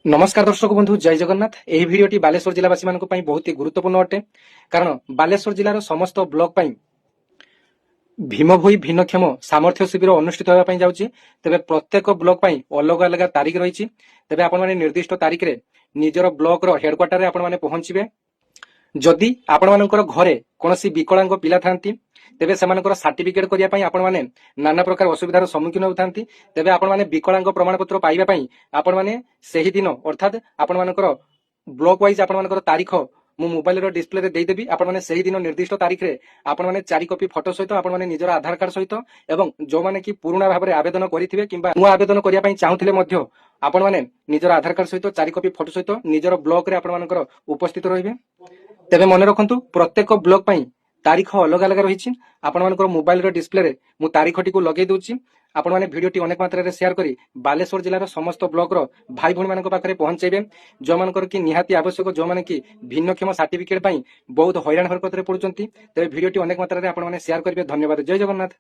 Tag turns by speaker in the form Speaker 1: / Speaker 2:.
Speaker 1: नमस्कार दर्शक बंधु जय जगन्नाथ। यही भिडियोटी बालेश्वर जिलावासी मानक पई बहुत ही गुरुत्वपूर्ण अटे कारण बालेश्वर जिलार समस्त ब्लॉक पई भीमभोई भिन्नक्षम सामर्थ्य शिविर अनुष्ठित होगा पई जाउची। तेबे प्रत्येक ब्लॉक पई अलग अलग तारीख रहिछि। तेबे आपण माने निर्दिष्ट तारीख रे निजर ब्लॉक रो हेडक्वार्टर रे आपण माने पहुंचिबे। जदि आपण मानकर घरे कोनोसी विकलांग पिला थांती तेबे सेमानकर सर्टिफिकेट करिया पई आपण माने नाना प्रकार असुविधार सम्मुखीन होतांती। तेबे आपण माने विकलांग प्रमाणपत्र पाइबा पई आपण माने सेही दिन अर्थात आपण मानकर ब्लॉक वाइज आपण मानकर तारीख मु मोबाइल रो डिस्प्ले रे देदेबी। आपण माने सेही दिन निर्दिष्ट तारीख रे आपण माने 4 कॉपी फोटो सहित आपण माने निजर आधार कार्ड सहित एवं जो माने की पुराना भाबरे आवेदन करिथिबे किंबा नुआ आवेदन करिया पई चाहुथिले मध्य आपण माने निजर आधार कार्ड सहित 4 कॉपी फोटो सहित निजर ब्लॉक रे आपण मानकर उपस्थित रहिबे। तेबे मन रखंतु प्रत्येक ब्लॉक पई तारीख अलग अलग रही। आपण मानकर मोबाइल रो डिस्प्ले रे मु तारीखटी को लगे दूची। आपण माने भिडियोटी अनेक मात्रा रे शेयर करी बालेश्वर जिल्लार समस्त ब्लॉक रो भाई भणी मानक पाखरे पहुंचेबे। जो मानकर की निहाती आवश्यक जो माने की भिन्नक्षम सर्टिफिकेट पई बहुत हैरान हरकत रे पडुचंती। तेबे भिडियोटी अनेक मात्रा रे आपण माने शेयर करिवे। धन्यवाद। जय जगन्नाथ।